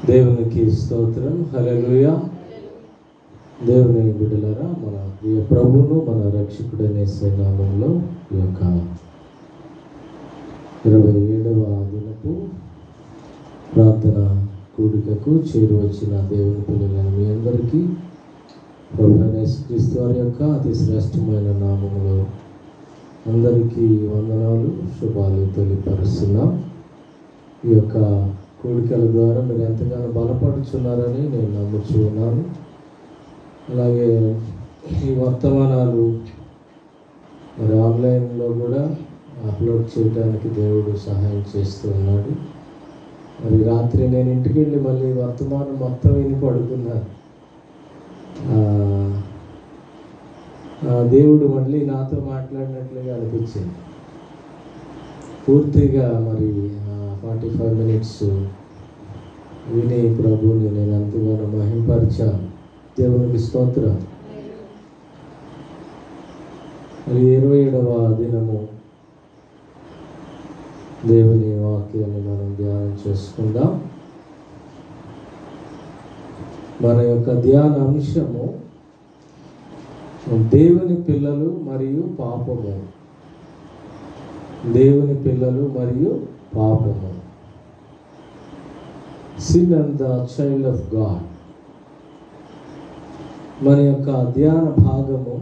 దేవునికి స్తోత్రం. హల్లెలూయా. దేవుని బిడ్డలారా, మన ప్రియ ప్రభువును మన రక్షకుడైన యేసు నామములో ఈ యొక్క 27వ దినపు ప్రార్థన కూడికకు చేరువచ్చిన దేవుని పిల్లలైన మీ అందరికీ ప్రభువైన యేసుక్రీస్తు వారి యొక్క అతి శ్రేష్టమైన నామములో అందరికీ వందనాలు, శుభాలు తెలియపరుస్తున్నాం. ఈ యొక్క కూడికల ద్వారా మీరు ఎంతగానో బలపడుచున్నారని నేను నమ్ముచూ ఉన్నాను. అలాగే ఈ వర్తమానాలు మరి ఆన్లైన్లో కూడా అప్లోడ్ చేయడానికి దేవుడు సహాయం చేస్తూ ఉన్నాడు. మరి రాత్రి నేను ఇంటికి వెళ్ళి మళ్ళీ వర్తమానం మొత్తం విని పడుకున్నాను. దేవుడు మళ్ళీ నాతో మాట్లాడినట్లుగా అనిపించింది. పూర్తిగా మరి 45 మినిట్స్ విని ప్రభువుని నేను ఎంతగానో మహింపరిచాను. దేవునికి స్తోత్రం. మరి 27వ దినము దేవుని వాక్యాన్ని మనం ధ్యానం చేసుకుందాం. మన యొక్క ధ్యాన అంశము దేవుని పిల్లలు మరియు పాపము. దేవుని పిల్లలు మరియు పాపము. Sin and the child of God. మన యొక్క ధ్యాన భాగము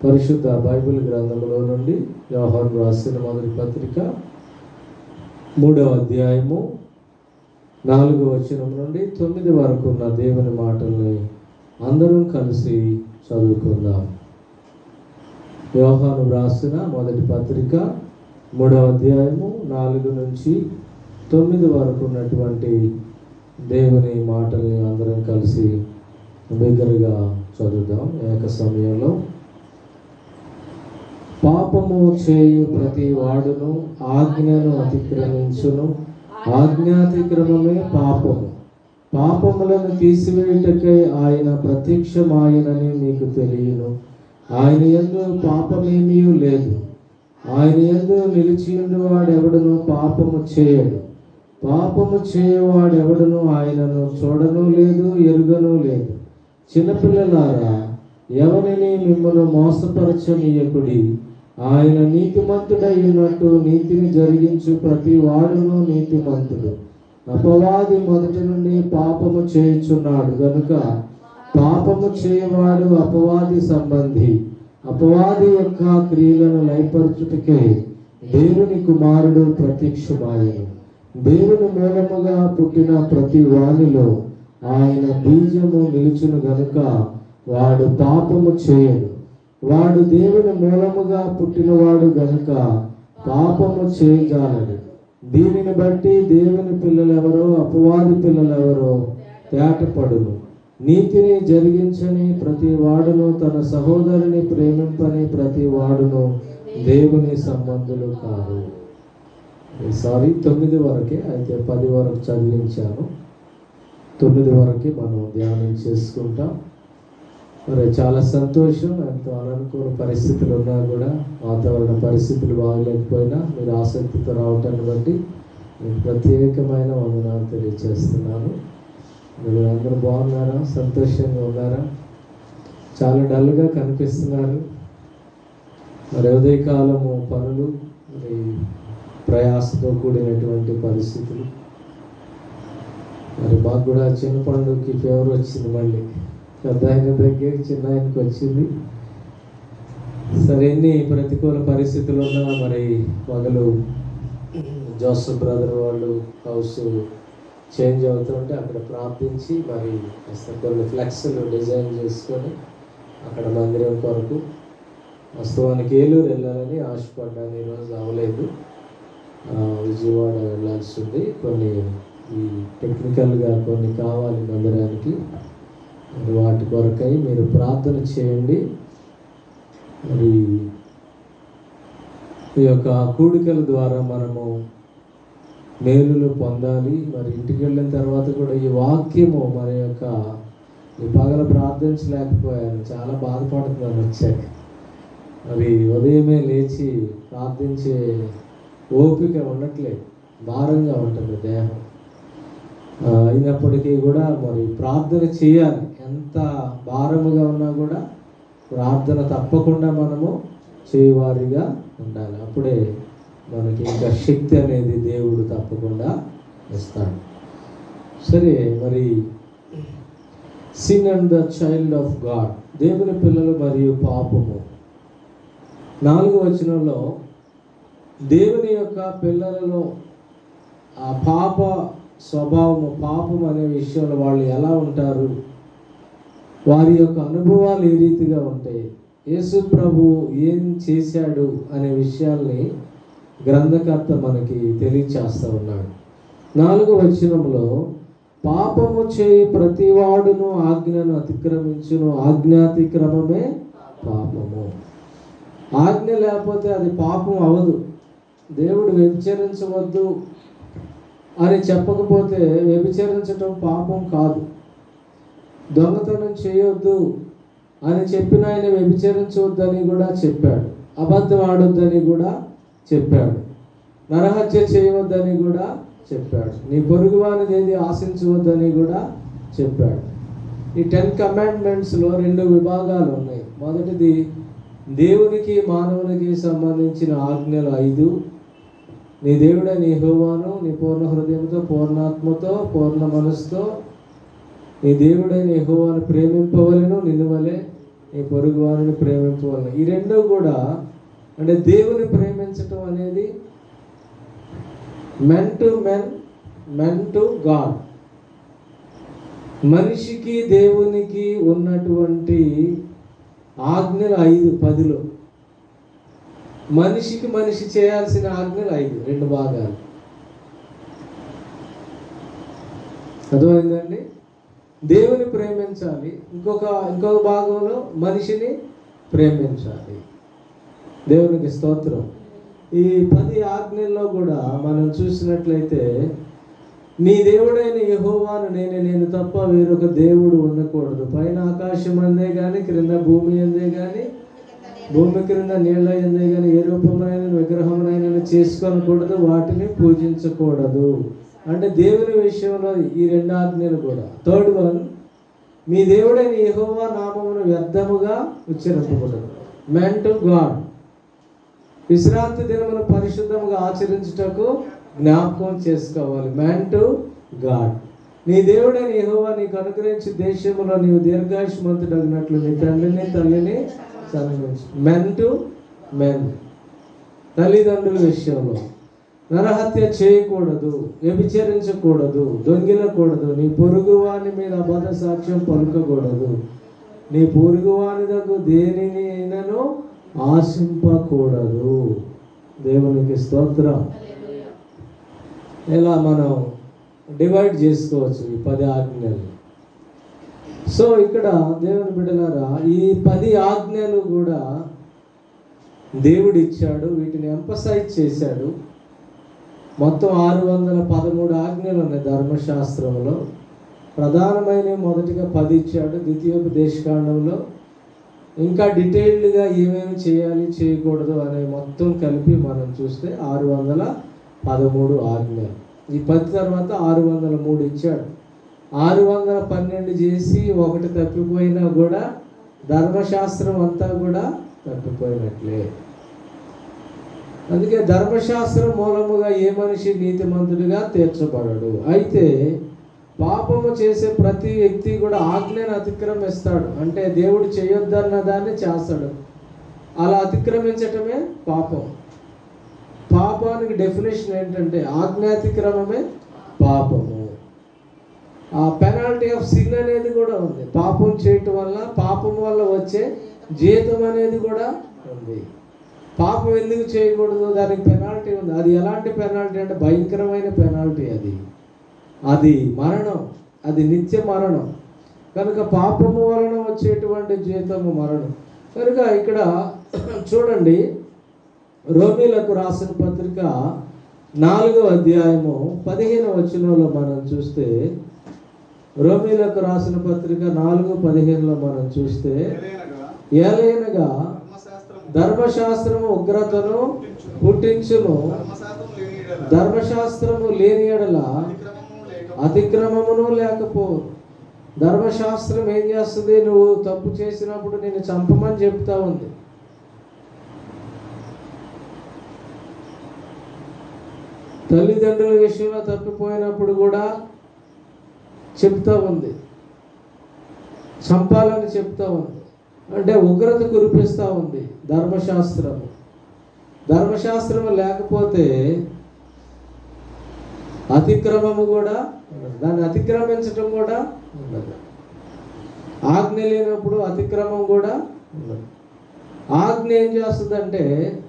పరిశుద్ధ బైబిల్ గ్రంథంలో నుండి యోహాను రాసిన మొదటి పత్రిక 3వ అధ్యాయము 4వ వచనం నుండి 9 వరకు ఉన్న దేవుని మాటల్ని అందరం కలిసి చదువుకుందాం. యోహాను రాసిన మొదటి పత్రిక 3వ అధ్యాయము 4 నుంచి 9 వరకు ఉన్నటువంటి దేవుని మాటల్ని అందరం కలిసి బిగ్గరగా చదువుదాం ఏక సమయంలో. పాపము చేయు ప్రతి వాడును ఆజ్ఞను అతిక్రమించును, ఆజ్ఞాతిక్రమమే పాపము. పాపములను తీసివేయుటకై ఆయన ప్రత్యక్షమాయనని మీకు తెలియను. ఆయన యందు పాపమేమీ లేదు. ఆయన యందు నిలిచియుండువాడెవడును పాపము చేయడు. పాపము చేయవాడెవడును ఆయనను చూడను లేదు, ఎరుగను లేదు. చిన్నపిల్లలారా, ఎవరిని మిమ్మల్ని మోసపరచనీయకుడి. ఆయన నీతిమంతుడై ఉన్నట్టు నీతిని జరిగించు ప్రతి వాడును నీతిమంతుడు. అపవాది మొదటి నుండి పాపము చేయుచున్నాడు గనుక పాపము చేయవాడు అపవాది సంబంధి. అపవాది యొక్క క్రియలను లయపరచుటకే దేవుని కుమారుడు ప్రత్యక్షమాయెను. దేవుని మూలముగా పుట్టిన ప్రతి వానిలో ఆయన బీజము నిలుచును గనుక వాడు పాపము చేయడు. వాడు దేవుని మూలముగా పుట్టినవాడు గనుక పాపము చేయజాలడు. దీనిని బట్టి దేవుని పిల్లలెవరో అపవాది పిల్లలెవరో తేటపడును. నీతిని జరిగించని ప్రతి వాడును తన సహోదరుని ప్రేమింపని ప్రతి వాడును దేవుని సంబంధులు కాదు. 9 వరకే, అయితే 10 వరకు చదివించాను. 9 వరకే మనం ధ్యానం చేసుకుంటాం. మరి చాలా సంతోషం. ఎంతో అననుకూల పరిస్థితులు ఉన్నా కూడా, వాతావరణ పరిస్థితులు బాగలేకపోయినా మీరు ఆసక్తితో రావటాన్ని బట్టి మీకు ప్రత్యేకమైన వందనాలు తెలియజేస్తున్నాను. మీరు అందరూ బాగున్నారా? సంతోషంగా ఉన్నారా? చాలా డల్గా కనిపిస్తున్నారు. మరి ఉదయకాలము పనులు, మరి ప్రయాసతో కూడినటువంటి పరిస్థితులు. మరి మాకు కూడా చిన్న పండుగకి ఫీవర్ వచ్చింది. మళ్ళీ పెద్ద ఆయన దగ్గర చిన్న ఆయనకి వచ్చింది. సరే, ఎన్ని ప్రతికూల పరిస్థితులు ఉన్నా మరి పగలు జోసఫ్ బ్రదర్ వాళ్ళు హౌస్ చేంజ్ అవుతుంటే అక్కడ ప్రార్థించి మరి కొన్ని ఫ్లెక్స్లు డిజైన్ చేసుకొని అక్కడ మందిరం కొరకు వాస్తవానికి ఏలూరు వెళ్ళాలని ఆశపడ్డాను. ఈరోజు అవ్వలేదు. విజయవాడ వెళ్ళాల్సి ఉంది. కొన్ని ఈ టెక్నికల్గా కొన్ని కావాలి మందిరానికి. వాటి కొరకై మీరు ప్రార్థన చేయండి. మరి ఈ యొక్క కూడికల ద్వారా మనము మేలులు పొందాలి. మరి ఇంటికి వెళ్ళిన తర్వాత కూడా ఈ వాక్యము మన యొక్క ఈ పగల ప్రార్థించలేకపోయాను, చాలా బాధపడుతున్నాను వచ్చాక. మరి ఉదయమే లేచి ప్రార్థించే ఓపిక ఉండట్లేదు, భారంగా ఉంటుంది దేహం. అయినప్పటికీ కూడా మరి ప్రార్థన చేయాలి. ఎంత భారముగా ఉన్నా కూడా ప్రార్థన తప్పకుండా మనము చేయవారిగా ఉండాలి. అప్పుడే మనకి ఇంకా శక్తి అనేది దేవుడు తప్పకుండా ఇస్తాడు. సరే, మరి sin and the child of God, దేవుని పిల్లలు మరియు పాపము. 4వ వచనంలో దేవుని యొక్క పిల్లలలో ఆ పాప స్వభావము, పాపం అనే విషయంలో వాళ్ళు ఎలా ఉంటారు, వారి యొక్క అనుభవాలు ఏ రీతిగా ఉంటాయి, యేసు ప్రభు ఏం చేశాడు అనే విషయాల్ని గ్రంథకర్త మనకి తెలియచేస్తూ ఉన్నాడు. 4వ వచనంలో పాపము చేయి ప్రతివాడును ఆజ్ఞను అతిక్రమించును, ఆజ్ఞాతిక్రమమే పాపము. ఆజ్ఞ లేకపోతే అది పాపం అవదు. దేవుడు వ్యభిచరించవద్దు అని చెప్పకపోతే వ్యభిచరించటం పాపం కాదు. దొంగతనం చేయొద్దు అని చెప్పిన ఆయన వ్యభిచరించవద్దని కూడా చెప్పాడు. అబద్ధం ఆడొద్దని కూడా చెప్పాడు. నరహత్య చేయవద్దని కూడా చెప్పాడు. నీ పొరుగువానిది ఏది ఆశించవద్దని కూడా చెప్పాడు. ఈ 10 కమాండ్మెంట్స్లో 2 విభాగాలు ఉన్నాయి. మొదటిది దేవునికి మానవునికి సంబంధించిన ఆజ్ఞలు 5. నీ దేవుడైన యెహోవాను నీ పూర్ణ హృదయంతో, పూర్ణాత్మతో, పూర్ణ మనసుతో నీ దేవుడైన యెహోవాను ప్రేమింపవలెను, నిన్ను వలె నీ పొరుగువారిని ప్రేమింపవలెను. ఈ 2 కూడా అంటే దేవుని ప్రేమించటం అనేది men to men, men to God. మనిషికి దేవునికి ఉన్నటువంటి ఆజ్ఞలు 5, 10లో మనిషికి మనిషి చేయాల్సిన ఆజ్ఞలు 5, 2 భాగాలు. అర్థమైందండి? దేవుని ప్రేమించాలి, ఇంకొక భాగంలో మనిషిని ప్రేమించాలి. దేవునికి స్తోత్రం. ఈ 10 ఆజ్ఞల్లో కూడా మనం చూసినట్లయితే నీ దేవుడైన యెహోవాను నేను తప్ప వేరొక దేవుడు ఉండకూడదు. పైన ఆకాశం అందే కానీ, క్రింద భూమి అందే కానీ, భూమి క్రింద నీళ్ళ అందే కానీ ఏ రూపమైన విగ్రహమునైనా చేసుకోనకూడదు, వాటిని పూజించకూడదు. అంటే దేవుని విషయంలో ఈ 2 ఆజ్ఞలు కూడా. 3rd వన్, మీ దేవుడైన యెహోవా నామమును వ్యర్థముగా ఉచ్చరింపకూడదు. Men to God. విశ్రాంతి దినమును పరిశుద్ధంగా ఆచరించుటకు జ్ఞాపకం చేసుకోవాలి. Man to God. నీ దేవుడైన యెహోవా నీకు అనుగ్రహించి దేశంలో నీవు దీర్ఘాయుష్మంతుడగినట్లు నీ తండ్రిని తల్లిని సన్మానించు. Men to men. తల్లిదండ్రుల విషయంలో నరహత్య చేయకూడదు, వ్యభిచరించకూడదు, దొంగిలకూడదు, నీ పొరుగువాని మీద అబద్ధ సాక్ష్యం పలుకకూడదు, నీ పొరుగువాని దగ్గర దేనినైనాను ఆశింపకూడదు. దేవునికి స్తోత్రం. ఇలా మనం డివైడ్ చేసుకోవచ్చు ఈ 10 ఆజ్ఞలు. సో ఇక్కడ దేవుని బిడ్డలారా, ఈ 10 ఆజ్ఞలు కూడా దేవుడు ఇచ్చాడు. వీటిని ఎంఫసైజ్ చేశాడు. మొత్తం 613 ఆజ్ఞలు ఉన్నాయి ధర్మశాస్త్రంలో. ప్రధానమైన మొదటిగా 10 ఇచ్చాడు. ద్వితీయోపదేశకాండంలో ఇంకా డీటెయిల్డ్గా ఏమేమి చేయాలి చేయకూడదు అనే మొత్తం కలిపి మనం చూస్తే 613 ఆజ్ఞలు. ఈ 10 తర్వాత 603 ఇచ్చాడు. 612 చేసి ఒకటి తప్పిపోయినా కూడా ధర్మశాస్త్రం అంతా కూడా తప్పిపోయినట్లే. అందుకే ధర్మశాస్త్రం మూలముగా ఏ మనిషి నీతిమంతుడిగా తీర్చబడడు. అయితే పాపము చేసే ప్రతి వ్యక్తి కూడా ఆజ్ఞను అతిక్రమిస్తాడు. అంటే దేవుడు చేయొద్దన్న దాన్ని చేస్తాడు. అలా అతిక్రమించటమే పాపం. పాపానికి డెఫినేషన్ ఏంటంటే ఆజ్ఞాతిక్రమమే పాపము. ఆ పెనాల్టీ ఆఫ్ సిన్ అనేది కూడా ఉంది. పాపం చేయటం వల్ల, పాపం వల్ల వచ్చే జీతం అనేది కూడా ఉంది. పాపం ఎందుకు చేయకూడదు, దానికి పెనాల్టీ ఉంది. అది ఎలాంటి పెనాల్టీ అంటే భయంకరమైన పెనాల్టీ. అది మరణం, అది నిత్య మరణం. కనుక పాపము వలన వచ్చేటువంటి జీతము మరణం. కనుక ఇక్కడ చూడండి, రోమీలకు రాసిన పత్రిక 4వ అధ్యాయము 15వ వచనంలో మనం చూస్తే, రోమీలకు రాసిన పత్రిక 4:15లో మనం చూస్తే, ఏలైనగా ధర్మశాస్త్రము ఉగ్రతను పుట్టించును, ధర్మశాస్త్రము లేని యెడల అతిక్రమమును లేకపోవు. ధర్మశాస్త్రం ఏం చేస్తుంది? నువ్వు తప్పు చేసినప్పుడు నేను చంపమని చెప్తా ఉంది. తల్లిదండ్రుల విషయంలో తప్పిపోయినప్పుడు కూడా చెప్తా ఉంది, చంపాలని చెప్తా ఉంది. అంటే ఉగ్రత కురిపిస్తూ ఉంది ధర్మశాస్త్రము. ధర్మశాస్త్రము లేకపోతే అతిక్రమము కూడా ఉండదు, దాన్ని అతిక్రమించటం కూడా ఉండదు. ఆజ్ఞ లేనప్పుడు అతిక్రమం కూడా ఉండదు. ఆజ్ఞ ఏం చేస్తుందంటే,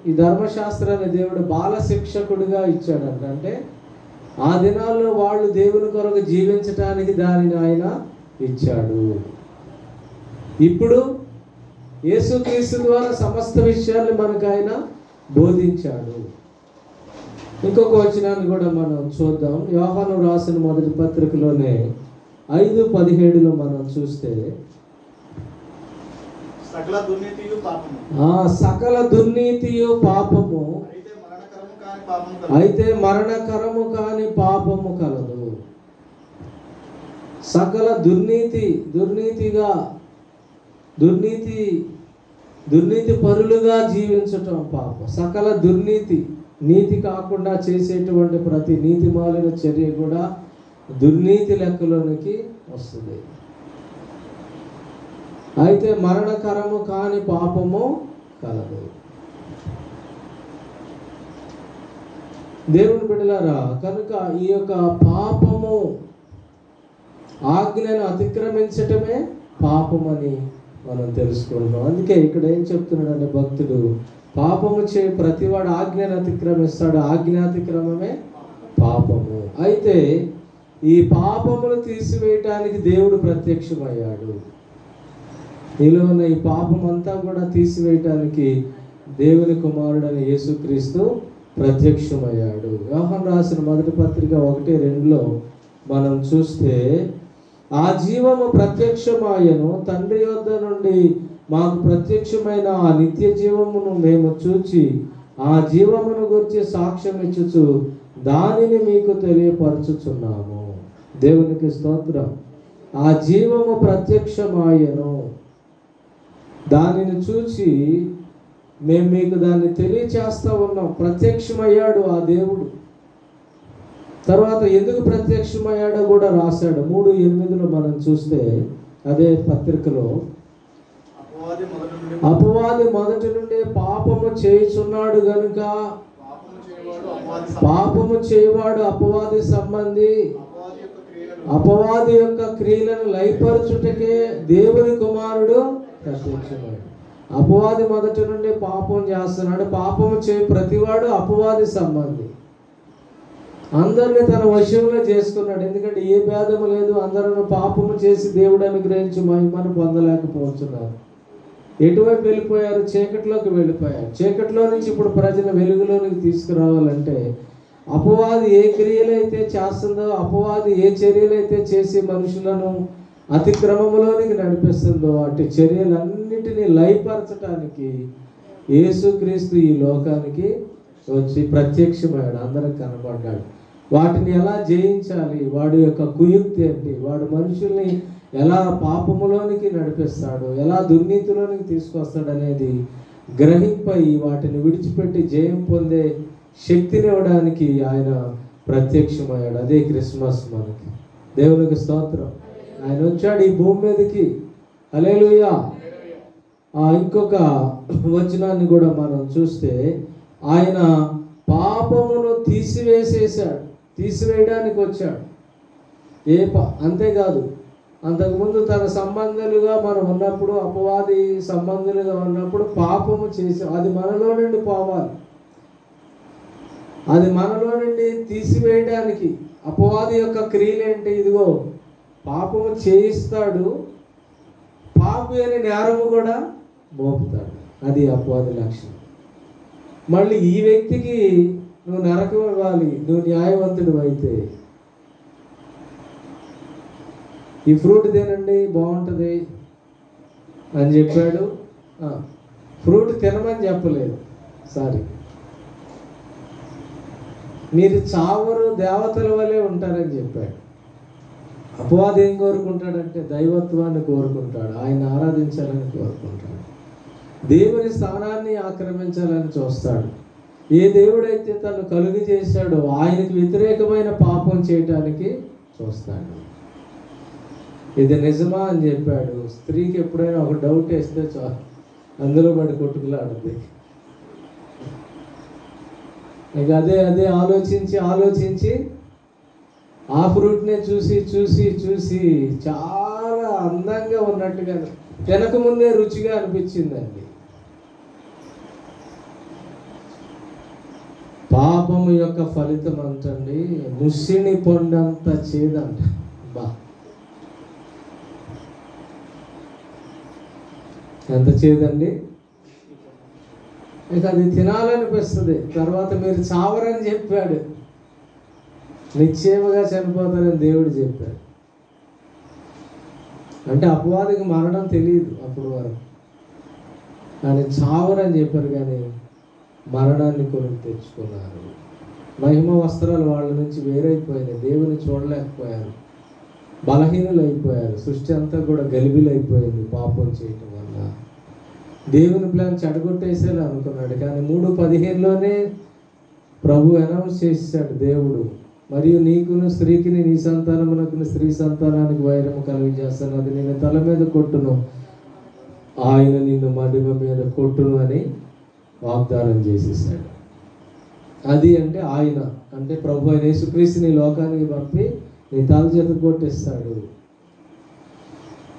ఈ ధర్మశాస్త్రాన్ని దేవుడు బాల శిక్షకుడిగా ఇచ్చాడంట. అంటే ఆ దినాల్లో వాళ్ళు దేవుని కొరకు జీవించటానికి దానిని ఆయన ఇచ్చాడు. ఇప్పుడు యేసుక్రీస్తు ద్వారా సమస్త విషయాన్ని మనకు ఆయన బోధించాడు. ఇంకొక వచనాన్ని కూడా మనం చూద్దాం. యోహాను రాసిన మొదటి పత్రికలోనే 5:17 మనం చూస్తే, సకల దుర్నీతియు పాపము, అయితే మరణకరము కాని పాపము కలదు. సకల దుర్నీతి పరులుగా జీవించటం పాపం. సకల దుర్నీతి, నీతి కాకుండా చేసేటువంటి ప్రతి నీతి మాలిన చర్య కూడా దుర్నీతి లెక్కలోనికి వస్తుంది. అయితే మరణకరము కాని పాపము కలదు. దేవుని బిడ్డలారా, కనుక ఈ యొక్క పాపము, ఆజ్ఞను అతిక్రమించటమే పాపమని మనం తెలుసుకుంటున్నాం. అందుకే ఇక్కడ ఏం చెప్తున్నాడంటే భక్తుడు, పాపము చే ప్రతివాడు ఆజ్ఞను అతిక్రమిస్తాడు, ఆజ్ఞాతిక్రమమే పాపము. అయితే ఈ పాపమును తీసివేయటానికి దేవుడు ప్రత్యక్షమయ్యాడు. నీలో ఉన్న ఈ పాపం అంతా కూడా తీసివేయటానికి దేవుని కుమారుడైన యేసుక్రీస్తు ప్రత్యక్షమయ్యాడు. యోహాను రాసిన మొదటి పత్రిక 1:2 మనం చూస్తే, ఆ జీవము ప్రత్యక్షమాయను, తండ్రి యొద్ద నుండి మాకు ప్రత్యక్షమైన ఆ నిత్య జీవమును మేము చూచి ఆ జీవమును గురించి సాక్ష్యం ఇచ్చుచు దానిని మీకు తెలియపరచుచున్నాము. దేవునికి స్తోత్రం. ఆ జీవము ప్రత్యక్షమాయను, దానిని చూచి మేము మీకు దాన్ని తెలియచేస్తా ఉన్నాం. ప్రత్యక్షమయ్యాడు ఆ దేవుడు. తర్వాత ఎందుకు ప్రత్యక్షమయ్యాడో కూడా రాశాడు. 3:8 మనం చూస్తే, అదే పత్రికలో, అపవాది మొదటి నుండి పాపము చేయుచున్నాడు గనుక పాపము చేయవాడు అపవాది సంబంధి, అపవాది యొక్క క్రియలను లయపరచుటకే దేవుని కుమారుడు ప్రత్యక్షమయ్యాడు. అపవాది మొదటి నుండి పాపం చేస్తున్నాడు. పాపము చేయ ప్రతివాడు అపవాది సంబంధి. అందరినీ తన వశంలో చేసుకున్నాడు. ఎందుకంటే ఏ భేదము లేదు, అందరూ పాపము చేసి దేవుడు అనుగ్రహించి మహిమను పొందలేకపోతున్నారు. ఎటువైపు వెళ్ళిపోయారు? చీకటిలోకి వెళ్ళిపోయారు. చీకటిలో నుంచి ఇప్పుడు ప్రజలు వెలుగులోనికి తీసుకురావాలంటే అపవాది ఏ క్రియలైతే చేస్తుందో, అపవాది ఏ చర్యలైతే చేసి మనుషులను అతిక్రమంలోనికి నడిపిస్తుందో, వాటి చర్యలన్నిటినీ లయపరచడానికి యేసుక్రీస్తు ఈ లోకానికి వచ్చి ప్రత్యక్షమయ్యాడు, అందరికి కనపడ్డాడు. వాటిని ఎలా జయించాలి, వాడి యొక్క కుయుక్తి ఏంటి, వాడు మనుషుల్ని ఎలా పాపములోనికి నడిపిస్తాడు, ఎలా దుర్నీతిలోనికి తీసుకొస్తాడు అనేది గ్రహింపై వాటిని విడిచిపెట్టి జయం పొందే శక్తినివ్వడానికి ఆయన ప్రత్యక్షమయ్యాడు. అదే క్రిస్మస్ మనకి. దేవునికి స్తోత్రం. ఆయన వచ్చాడు ఈ భూమి మీదకి. హల్లెలూయా. ఇంకొక వచనాన్ని కూడా మనం చూస్తే, ఆయన పాపమును తీసివేయడానికి వచ్చాడు. అంతేకాదు, అంతకుముందు తన సంబంధులుగా మనం ఉన్నప్పుడు, అపవాది సంబంధులుగా ఉన్నప్పుడు పాపము చేసి అది మనలో నుండి పోవాలి. అది మనలో నుండి తీసివేయడానికి అపవాది యొక్క క్రియలేంటి? ఇదిగో పాపము చేయిస్తాడు, పాపి అనే నేరము కూడా మోపుతాడు. అది అపవాది లక్షణం. మళ్ళీ ఈ వ్యక్తికి నువ్వు నరకం ఇవ్వాలి, నువ్వు న్యాయవంతుడు అయితే ఈ ఫ్రూట్ తినండి బాగుంటుంది అని చెప్పాడు. ఫ్రూట్ తినమని చెప్పలేదు. సారీ, మీరు చావరు, దేవతల వలె ఉంటారని చెప్పాడు. అపవాది ఏం కోరుకుంటాడంటే దైవత్వాన్ని కోరుకుంటాడు, ఆయన ఆరాధించాలని కోరుకుంటాడు, దేవుని స్థానాన్ని ఆక్రమించాలని చూస్తాడు. ఏ దేవుడైతే తను కలుగు చేశాడో ఆయనకు వ్యతిరేకమైన పాపం చేయటానికి చూస్తాడు. ఇది నిజమా అని చెప్పాడు. స్త్రీకి ఎప్పుడైనా ఒక డౌట్ వేస్తే చాలు, అందులో పడి కొట్టుకులాడుతుంది. ఇక అదే ఆలోచించి ఆ ఫ్రూట్నే చూసి చాలా అందంగా ఉన్నట్టుగా తినకముందే రుచిగా అనిపించిందండి. పాపము యొక్క ఫలితం అంటండి ముసిని పొండంత చేదంట. బా, ఎంత చేదండి. ఇక అది తినాలనిపిస్తుంది. తర్వాత మీరు చావరని చెప్పాడు, నిశ్చయముగా చనిపోతారని దేవుడు చెప్పాడు. అంటే అపవాదికి మరణం తెలియదు అప్పుడు వరకు, కానీ చావరని చెప్పారు. కానీ మరణాన్ని కొని తెచ్చుకున్నారు. మహిమ వస్త్రాలు వాళ్ళ నుంచి వేరైపోయినాయి, దేవుని చూడలేకపోయారు, బలహీనులు అయిపోయారు. సృష్టి అంతా కూడా గలిబిలైపోయింది పాపం చేయటం వల్ల. దేవుని ప్లాన్ చెడగొట్టేసేలా అనుకున్నాడు. కానీ 3:15లోనే ప్రభు అనౌన్స్ చేశాడు దేవుడు, మరియు నీకును స్త్రీకి నీ సంతానమునకు స్త్రీ సంతానానికి వైరము కలిగజేస్తాను, అది నిన్ను తల మీద కొట్టును, ఆయన నిన్ను మడిమ మీద కొట్టును అని వాగ్దానం చేసేసాడు. అది అంటే ఆయన అంటే ప్రభు అయిన యేసుక్రీస్తుని లోకానికి పంపి నీ తల చేత కొట్టేస్తాడు.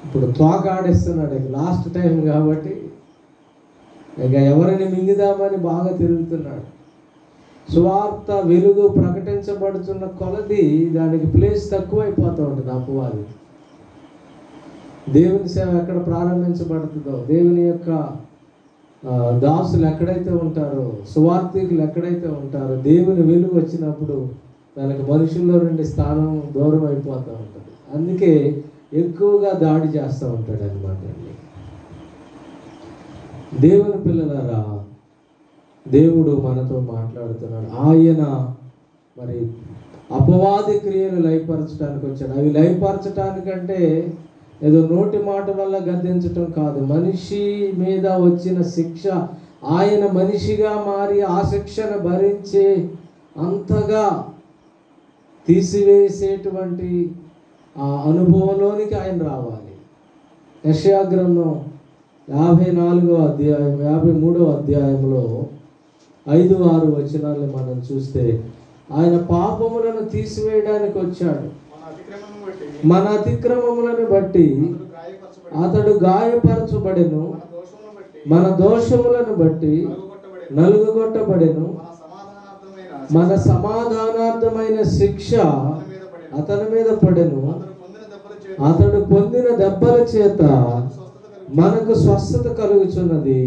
ఇప్పుడు తోక ఆడేస్తున్నాడు, ఇక లాస్ట్ టైం కాబట్టి ఇక ఎవరిని మింగుదామని బాగా తిరుగుతున్నాడు. సువార్త వెలుగు ప్రకటించబడుతున్న కొలది దానికి ప్లేస్ తక్కువైపోతూ ఉంటుంది అపవాది. దేవుని సేవ ఎక్కడ ప్రారంభించబడుతుందో, దేవుని యొక్క దాసులు ఎక్కడైతే ఉంటారో, సువార్థికులు ఎక్కడైతే ఉంటారో, దేవుని వెలుగు వచ్చినప్పుడు దానికి మనుషుల్లో నుండి స్థానం దూరం అయిపోతూ ఉంటుంది. అందుకే ఎక్కువగా దాడి చేస్తూ ఉంటాడు అన్నమాట అండి. దేవుని పిల్లలారా, దేవుడు మనతో మాట్లాడుతున్నాడు. ఆయన మరి అపవాది క్రియలు లయపరచడానికి వచ్చాడు. అవి లయపరచడానికంటే ఏదో నోటి మాట వల్ల గద్దించటం కాదు, మనిషి మీద వచ్చిన శిక్ష, ఆయన మనిషిగా మారి ఆ శిక్షను భరించే అంతగా తీసివేసేటువంటి ఆ అనుభవంలోనికి ఆయన రావాలి. యెషయా గ్రంథం 54వ అధ్యాయం 53వ అధ్యాయంలో 5-6 వచనాలను మనం చూస్తే, ఆయన పాపములను తీసివేయడానికి వచ్చాడు. మన అతిక్రమములను బట్టి అతడు గాయపరచబడెను, మన దోషములను బట్టి నలుగుగొట్టబడెను, మన సమాధానార్థమైన శిక్ష అతని మీద పడెను, అతడు పొందిన దెబ్బల చేత మనకు స్వస్థత కలుగుచున్నది.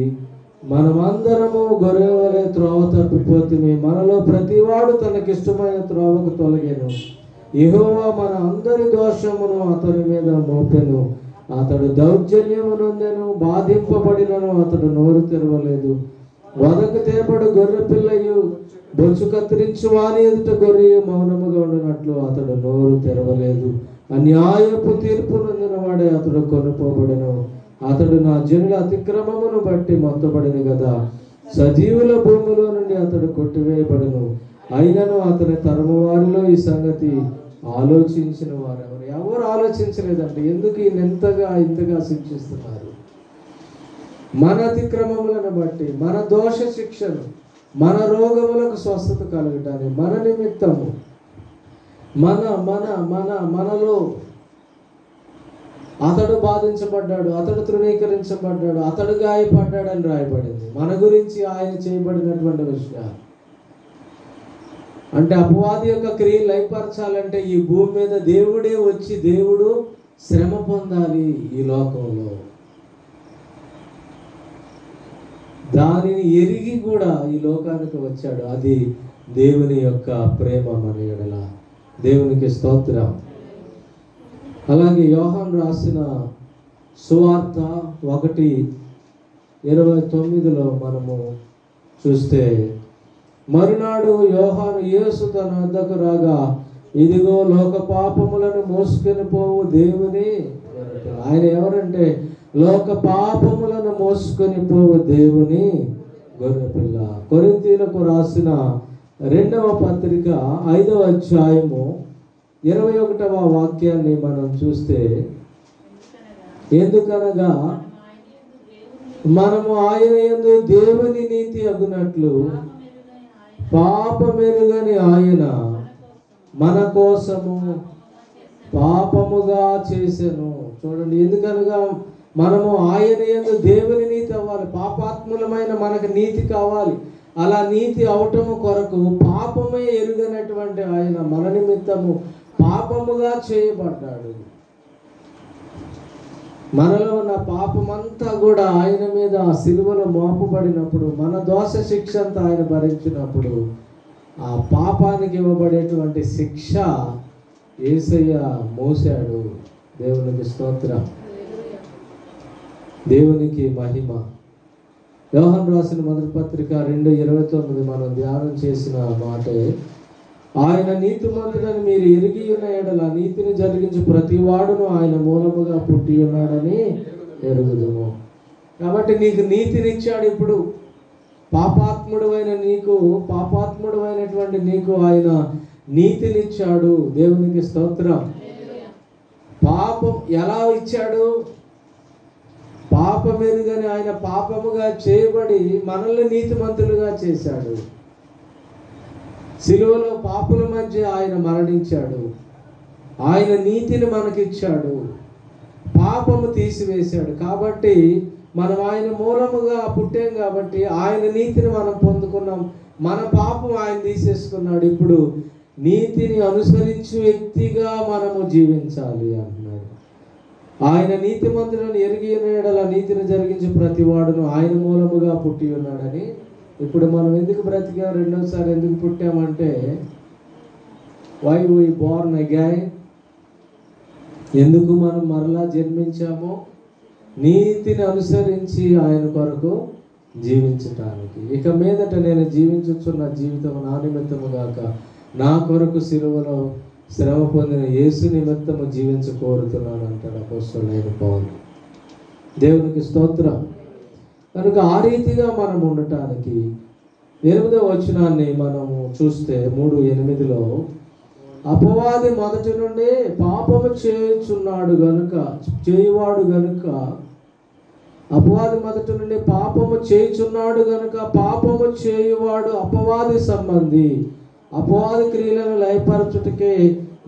మనమందరము గొర్రెవలే త్రోవ తప్పిపోతుంది, మనలో ప్రతివాడు తనకిష్టమైన త్రోవకు తొలగెను. యెహోవా మన అందరి దోషమును అతని మీద మోపెను, అతడు దౌర్జన్యము నొందెను, బాధింపబడినను అతడు నోరు తెరవలేదు. వదకు తేపడు గొర్రె పిల్లయు బొచ్చు కత్తిరించు వాని ఎదుట గొర్రెయు మౌనముగా ఉండినట్లు అతడు నోరు తెరవలేదు. అన్యాయపు తీర్పు నొందిన వాడే అతడు కొనుపోబడెను. అతడు నా జనుల అతిక్రమమును బట్టి మొత్తబడిన కదా, సజీవుల భూమిలో నుండి అతడు కొట్టివేయబడను. అయినను అతని తరము వారిలో ఈ సంగతి ఆలోచించిన వారెవరు? ఎవరు ఆలోచించలేదంటే ఎందుకు ఈయన ఇంతగా శిక్షిస్తున్నారు? మన అతిక్రమములను బట్టి, మన దోష శిక్షను, మన రోగములకు స్వస్థత కలగటానికి, మన నిమిత్తము మనలో అతడు బాధించబడ్డాడు, అతడు తృణీకరించబడ్డాడు, అతడు గాయపడ్డాడు అని రాయబడింది. మన గురించి ఆయన చేయబడినటువంటి విషయాలు. అంటే అపవాది యొక్క క్రియలు లయపరచాలంటే ఈ భూమి మీద దేవుడే వచ్చి దేవుడు శ్రమ పొందాలి ఈ లోకంలో. దానిని ఎరిగి కూడా ఈ లోకానికి వచ్చాడు. అది దేవుని యొక్క ప్రేమ మన యెడల. దేవునికి స్తోత్రం. అలాగే యోహాను రాసిన సువార్త 1:29లో మనము చూస్తే, మరునాడు యోహాను యేసు తన వద్దకు రాగా ఇదిగో లోక పాపములను మోసుకొని పోవు దేవుని. ఆయన ఎవరంటే లోక పాపములను మోసుకొని పోవు దేవుని గొర్రెపిల్ల. కొరింథీయులకు రాసిన 2వ పత్రిక 5వ అధ్యాయము 21వ వాక్యాన్ని మనం చూస్తే, ఎందుకనగా మనము ఆయన యందు దేవుని నీతి అగునట్లు పాపమెరుగని ఆయన మన కోసము పాపముగా చేసెను. చూడండి, ఎందుకనగా మనము ఆయన యందు దేవుని నీతి అవ్వాలి. పాపాత్ములమైన మనకు నీతి కావాలి. అలా నీతి అవటము కొరకు పాపమే ఎరుగనటువంటి ఆయన మన నిమిత్తము పాపముగా చేయబడ్డాడు. మనలో ఉన్న పాపమంతా కూడా ఆయన మీద ఆ సిలువలో మోపబడినప్పుడు, మన దోష శిక్ష అంతా ఆయన భరించినప్పుడు, ఆ పాపానికి ఇవ్వబడేటువంటి శిక్ష యేసయ్య మోసాడు. దేవునికి స్తోత్రం, దేవునికి మహిమ. యోహాను రాసిన మొదటి పత్రిక 2:29 మనం ధ్యానం చేసిన మాటే, ఆయన నీతిమంతుడని మీరు ఎరిగి ఉన్న ఎడల నీతిని జరిగించి ప్రతి వాడును ఆయన మూలముగా పుట్టి ఉన్నాడని ఎరుగుదుము. కాబట్టి నీకు నీతినిచ్చాడు. ఇప్పుడు పాపాత్ముడు అయినటువంటి నీకు ఆయన నీతినిచ్చాడు. దేవునికి స్తోత్రం. పాపం ఎలా ఇచ్చాడు? పాపమెరుగని ఆయన పాపముగా చేయబడి మనల్ని నీతిమంతులుగా చేశాడు. సిలువలో పాపుల మధ్య ఆయన మరణించాడు. ఆయన నీతిని మనకిచ్చాడు. పాపము తీసివేశాడు. కాబట్టి మనం ఆయన మూలముగా పుట్టాం కాబట్టి ఆయన నీతిని మనం పొందుకున్నాం. మన పాపం ఆయన తీసేసుకున్నాడు. ఇప్పుడు నీతిని అనుసరించే వ్యక్తిగా మనము జీవించాలి అంటున్నాడు. ఆయన నీతిమంతులను ఎరిగి ఎడల నీతిని జరిగించి ప్రతి వాడును ఆయన మూలముగా పుట్టి ఉన్నాడని. ఇప్పుడు మనం ఎందుకు బ్రతికాం? రెండోసారి ఎందుకు పుట్టామంటే వై వి బోర్న్ అగైన్, ఎందుకు మనం మరలా జన్మించామో నీతిని అనుసరించి ఆయన కొరకు జీవించటానికి. ఇక మీదట నేను జీవించుచున్న జీవితం నా నిమిత్తము గాక నా కొరకు సిలువలో శ్రమ పొందిన యేసు నిమిత్తము జీవించ కోరుతున్నాను అంటాడు అపోస్తలుడైన పౌలు. దేవునికి స్తోత్రం. కనుక ఆ రీతిగా మనం ఉండటానికి 8వ వచనాన్ని మనము చూస్తే 3:8 అపవాది మొదటి నుండి పాపము చేయువాడు గనుక అపవాది మొదటి నుండి పాపము చేయుచున్నాడు గనుక పాపము చేయువాడు అపవాది సంబంధి, అపవాది క్రియలను లయపరచుటకే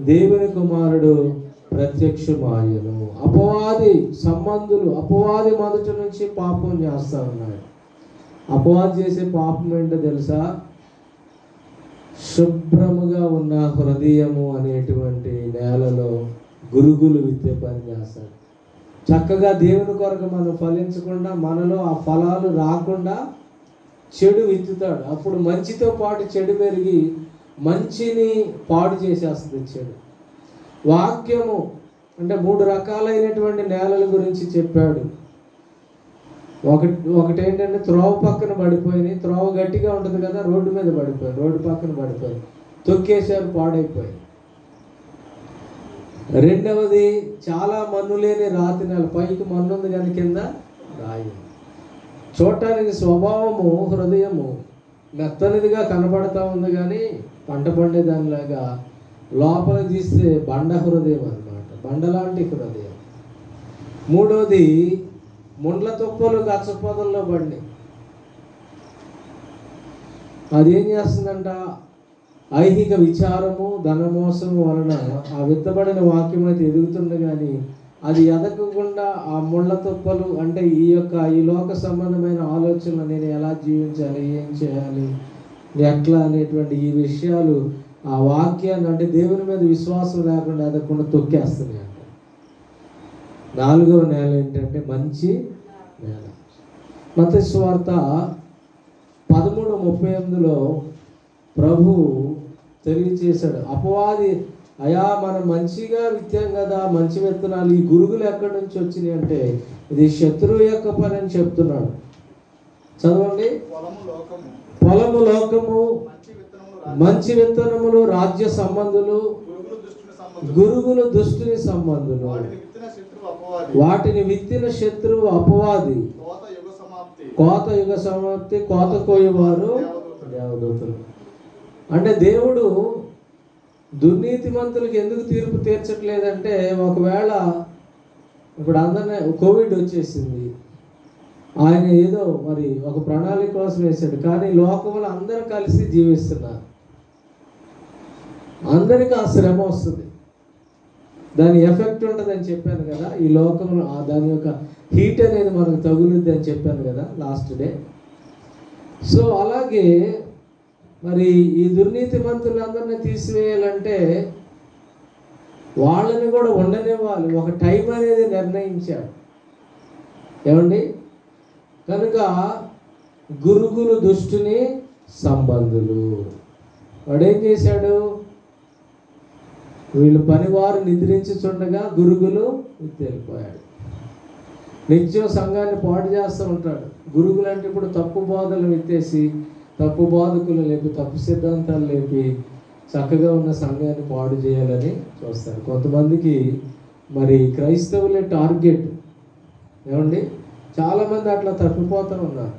దేవుని కుమారుడు ప్రత్యక్షమాయను. అపవాది సంబంధులు, అపవాది మొదటి నుంచి పాపం చేస్తా ఉన్నాడు. అపవాది చేసే పాపం ఏంటో తెలుసా? శుభ్రముగా ఉన్న హృదయము అనేటువంటి నేలలో గురుగులు విత్తే పని చేస్తాడు. చక్కగా దేవుని కొరకు మనం ఫలించకుండా, మనలో ఆ ఫలాలు రాకుండా చెడు విత్తుతాడు. అప్పుడు మంచితో పాటు చెడు పెరిగి మంచిని పాడు చేసేస్తుంది చెడు. వాక్యము అంటే 3 రకాలైనటువంటి నేలల గురించి చెప్పాడు. ఒకటి ఏంటంటే త్రోవ పక్కన పడిపోయింది. త్రోవ గట్టిగా ఉంటుంది కదా, రోడ్డు మీద పడిపోయింది, రోడ్డు పక్కన పడిపోయింది, తొక్కేశారు, పాడైపోయి. రెండవది చాలా మన్ను లేని రాతి నేల, పైకి మన్ను ఉంది కానీ కింద రాయి. చూడటానికి స్వభావము హృదయము మెత్తనిదిగా కనబడతా ఉంది కానీ పంట పండే దానిలాగా లోపల తీస్తే బండ హృదయం అన్నమాట, బండలాంటి హృదయం. మూడోది ముండ్ల తుప్పలు గచ్చపొదల్లో బండి. అదేం చేస్తుందంట? ఐహిక విచారము ధనమోసము వలన ఆ విత్తబడిన వాక్యం అయితే ఎదుగుతుంది కానీ అది ఎదగకుండా ఆ ముళ్ళ తుప్పలు అంటే ఈ లోక సంబంధమైన ఆలోచనలు, నేను ఎలా జీవించాలి, ఏం చేయాలి, ఎట్లా అనేటువంటి ఈ విషయాలు ఆ వాక్యాన్ని అంటే దేవుని మీద విశ్వాసం లేకుండా ఎదగకుండా తొక్కేస్తున్నాయి అంట. 4వ నేల ఏంటంటే మంచి నేల. మత్తయి సువార్త 13:38 ప్రభు తెలియచేశాడు, అపవాది అయా మనం మంచిగా విత్తాం కదా, మంచి విత్తనాలు, ఈ గురుగులు ఎక్కడి నుంచి వచ్చినాయి అంటే ఇది శత్రువు యొక్క పని అని చెప్తున్నాడు. చదవండి. పొలము లోకము, మంచి విత్తనములు రాజ్య సంబంధులు, గురుగులు దుష్టుని సంబంధులు, వాటిని విత్తిన శత్రువు అపవాది, కోత యుగ సమాప్తి, కోత కోయవారు దేవదూతలు. అంటే దేవుడు దుర్నీతిమంతులకు ఎందుకు తీర్పు తీర్చట్లేదంటే, ఒకవేళ ఇప్పుడు అందరినీ కోవిడ్ వచ్చేసింది, ఆయన ఏదో మరి ఒక ప్రణాళిక కోసం వేశాడు, కానీ లోకంలో అందరూ కలిసి జీవిస్తున్నారు, అందరికీ ఆ శ్రమ వస్తుంది, దాని ఎఫెక్ట్ ఉంటుందని చెప్పాను కదా. ఈ లోకంలో దాని యొక్క హీట్ అనేది మనకు తగులుద్ది అని చెప్పాను కదా లాస్ట్ డే. సో అలాగే మరి ఈ దుర్నీతిమంతులందరినీ తీసివేయాలంటే వాళ్ళని కూడా ఉండనివ్వాలి, ఒక టైం అనేది నిర్ణయించాడు. ఏమండి? కనుక గురుగులు దుష్టుని సంబంధులు. వాడేం చేశాడు? వీళ్ళు పనివారు నిద్రించుచుండగా గురుగులు వెళ్ళిపోయాడు. నిత్యం సంఘాన్ని పాడు చేస్తూ ఉంటాడు. గురుగులు అంటే ఇప్పుడు తప్పు బోధలు విత్తేసి, తప్పు బోధకులు లేపి, తప్పు సిద్ధాంతాలు లేపి చక్కగా ఉన్న సంఘాన్ని పాడు చేయాలని చూస్తారు. కొంతమందికి మరి క్రైస్తవులే టార్గెట్. ఏమండి? చాలామంది అట్లా తప్పిపోతూ ఉన్నారు.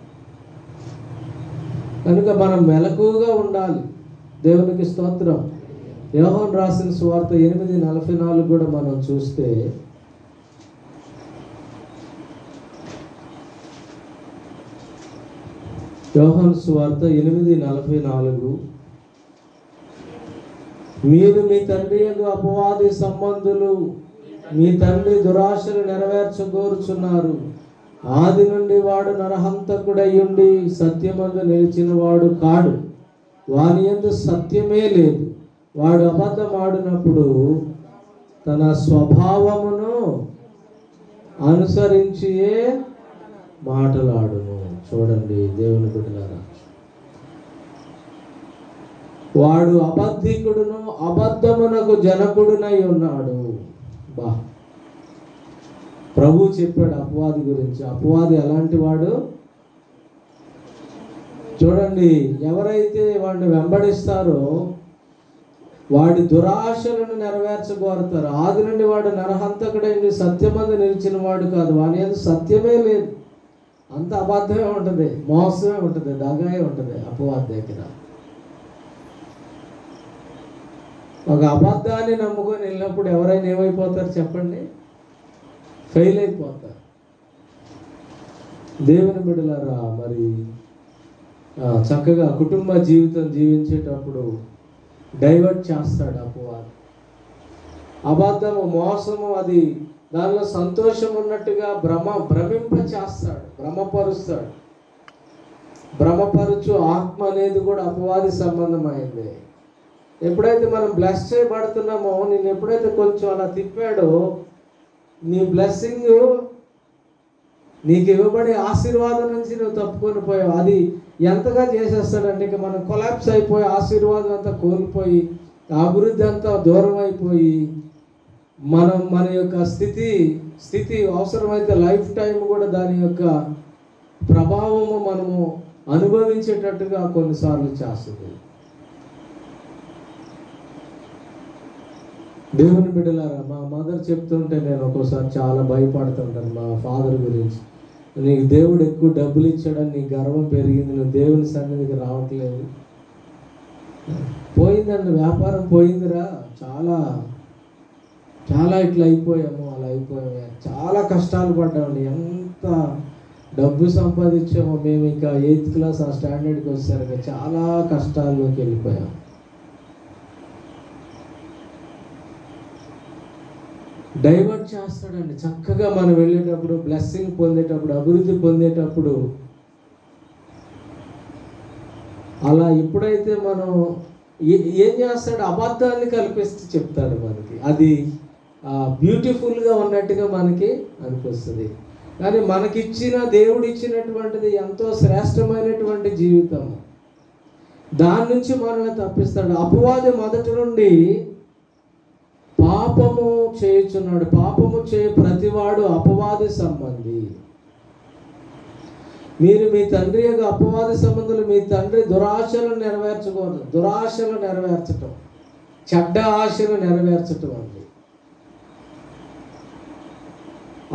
కనుక మనం మెలకువగా ఉండాలి. దేవునికి స్తోత్రం. యోహాను రాసిన సువార్త 8:44 కూడా మనం చూస్తే, యోహాను సువార్త 8:44, మీరు మీ తండ్రి యందు అపవాది సంబంధులు, మీ తండ్రి దురాశలు నెరవేర్చగోరుచున్నారు. ఆది నుండి వాడు నరహంతకుడయ్యుండి సత్యమందు నిలిచిన వాడు కాడు, వాని యందు సత్యమే లేదు. వాడు అబద్ధమాడినప్పుడు తన స్వభావమును అనుసరించియే మాటలాడును. చూడండి దేవుని బిడ్డలారా, వాడు అబద్ధికుడును అబద్ధమునకు జనకుడునై ఉన్నాడు. బా, ప్రభు చెప్పాడు అపవాది గురించి. అపవాది ఎలాంటి వాడు? చూడండి, ఎవరైతే వాడిని వెంబడిస్తారో వాడి దురాశలను నెరవేర్చగోరుతారు. ఆది నుండి వాడు నరహంతకుడైంది సత్యమందు నిలిచిన వాడు కాదు, వాని యందు సత్యమే లేదు. అంత అబద్ధమే ఉంటుంది, మోసమే ఉంటుంది, దగాయే ఉంటుంది అపవాది దగ్గర. ఒక అబద్ధాన్ని నమ్ముకొని వెళ్ళినప్పుడు ఎవరైనా ఏమైపోతారు చెప్పండి? ఫెయిల్ అయిపోతారు. దేవుని బిడ్డలారా, మరి చక్కగా కుటుంబ జీవితం జీవించేటప్పుడు డైవర్ట్ చేస్తాడు అపవాది. అబద్ధము, మోసము, అది దానిలో సంతోషం ఉన్నట్టుగా భ్రమింప చేస్తాడు, భ్రమపరుస్తాడు. భ్రమపరుచు ఆత్మ అనేది కూడా అపవాది సంబంధమైంది. ఎప్పుడైతే మనం బ్లెస్ చేయబడుతున్నామో, నేను ఎప్పుడైతే కొంచెం అలా తిప్పాడో, నీ బ్లెస్సింగ్, నీకు ఇవ్వబడే ఆశీర్వాదం నుంచి నువ్వు తప్పుకొని పోయావు. అది ఎంతగా చేసేస్తాడంటే, ఇక మనం కొలాప్స్ అయిపోయి ఆశీర్వాదం అంతా కోల్పోయి, అభివృద్ధి అంతా దూరం అయిపోయి, మన యొక్క స్థితి అవసరమైతే లైఫ్ టైం కూడా దాని యొక్క ప్రభావము మనము అనుభవించేటట్టుగా కొన్నిసార్లు చేస్తుంది. దేవుని బిడ్డలారా, మా మదర్ చెప్తుంటే నేను ఒక్కోసారి చాలా భయపడుతుంటాను మా ఫాదర్ గురించి. నీకు దేవుడు ఎక్కువ డబ్బులు ఇచ్చాడని నీ గర్వం పెరిగింది, నువ్వు దేవుని సన్నిధికి రావట్లేదు. పోయిందండి, వ్యాపారం పోయిందిరా, చాలా చాలా ఇట్లా అయిపోయాము, అలా అయిపోయాము, చాలా కష్టాలు పడ్డామండి. ఎంత డబ్బు సంపాదించామో మేము, ఇంకా 8th క్లాస్ ఆ స్టాండర్డ్కి వచ్చేసరికి చాలా కష్టాల్లోకి వెళ్ళిపోయాము. డైవర్ట్ చేస్తాడండి. చక్కగా మనం వెళ్ళేటప్పుడు, బ్లెస్సింగ్ పొందేటప్పుడు, అభివృద్ధి పొందేటప్పుడు, అలా ఎప్పుడైతే మనం ఏం చేస్తాడు, అబద్ధాన్ని కల్పిస్తూ చెప్తాడు మనకి. అది బ్యూటిఫుల్గా ఉన్నట్టుగా మనకి అనిపిస్తుంది. కానీ మనకిచ్చిన, దేవుడు ఇచ్చినటువంటిది ఎంతో శ్రేష్టమైనటువంటి జీవితం, దాని నుంచి మనల్ని తప్పిస్తాడు. అపవాది మొదటి నుండి పాపము చేయుచున్నాడు. పాపము చేయ ప్రతివాడు అపవాది సంబంధి. మీరు మీ తండ్రి యొక్క అపవాది సంబంధులు, మీ తండ్రి దురాశలను నెరవేర్చకూడదు. దురాశలు నెరవేర్చటం చెడ్డ ఆశను నెరవేర్చటం అండి.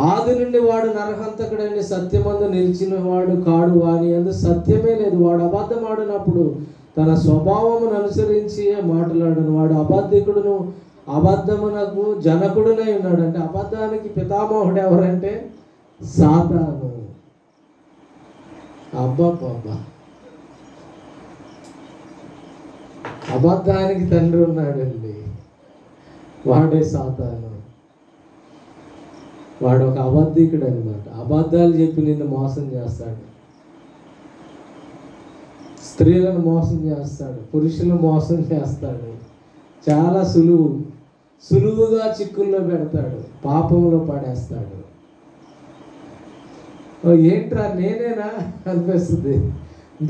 ఆది నుండి వాడు నరహంతకుడని సత్యమందు నిలిచిన వాడు కాడు, వాని అందు సత్యమే లేదు. వాడు అబద్ధం ఆడినప్పుడు తన స్వభావమును అనుసరించి మాట్లాడను. వాడు అబద్ధికుడును అబద్ధమునకు జనకుడునై ఉన్నాడు. అంటే అబద్ధానికి పితామహుడు ఎవరంటే సాతాను. అబ్బా, అబద్ధానికి తండ్రి ఉన్నాడండి, వాడే సాతాను. వాడు ఒక అబద్ధికుడు అనమాట. అబద్ధాలు చెప్పి నిన్ను మోసం చేస్తాడు, స్త్రీలను మోసం చేస్తాడు, పురుషులను మోసం చేస్తాడు. చాలా సులువుగా చిక్కుల్లో పెడతాడు, పాపంలో పడేస్తాడు. ఏంట్రా నేనేనా అనిపిస్తుంది.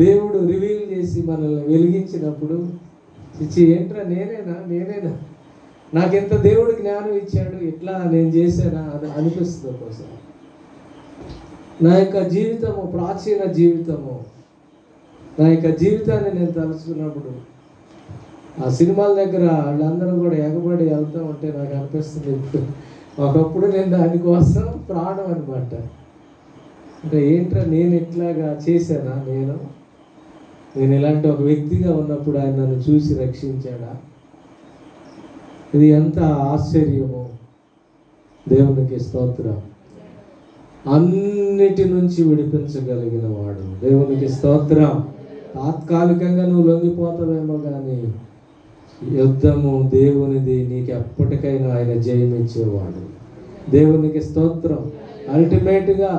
దేవుడు రివీల్ చేసి మనల్ని వెలిగించినప్పుడు ఏంట్రా నేనేనా నాకెంత దేవుడు జ్ఞానం ఇచ్చాడు, ఇట్లా నేను చేశానా అని అనిపిస్తుంది ఒక్కోసారి. నా యొక్క జీవితము, ప్రాచీన జీవితము, నా యొక్క జీవితాన్ని నేను తలుచుకున్నప్పుడు ఆ సినిమాల దగ్గర వాళ్ళందరూ కూడా ఎగబడి వెళ్తూ ఉంటే నాకు అనిపిస్తుంది, ఒకప్పుడు నేను దానికోసం ప్రాణం అనమాట. అంటే ఏంట్రా నేను ఇట్లాగా చేశానా, నేను ఇలాంటి ఒక వ్యక్తిగా ఉన్నప్పుడు ఆయన నన్ను చూసి రక్షించాడా. ఇది ఎంత ఆశ్చర్యము. దేవునికి స్తోత్రం. అన్నిటి నుంచి విడిపించగలిగిన వాడు దేవునికి స్తోత్రం. తాత్కాలికంగా నువ్వు లొంగిపోతావేమో కానీ యుద్ధము దేవునిది, నీకు ఎప్పటికైనా ఆయన జయమిచ్చేవాడు. దేవునికి స్తోత్రం. అల్టిమేట్గా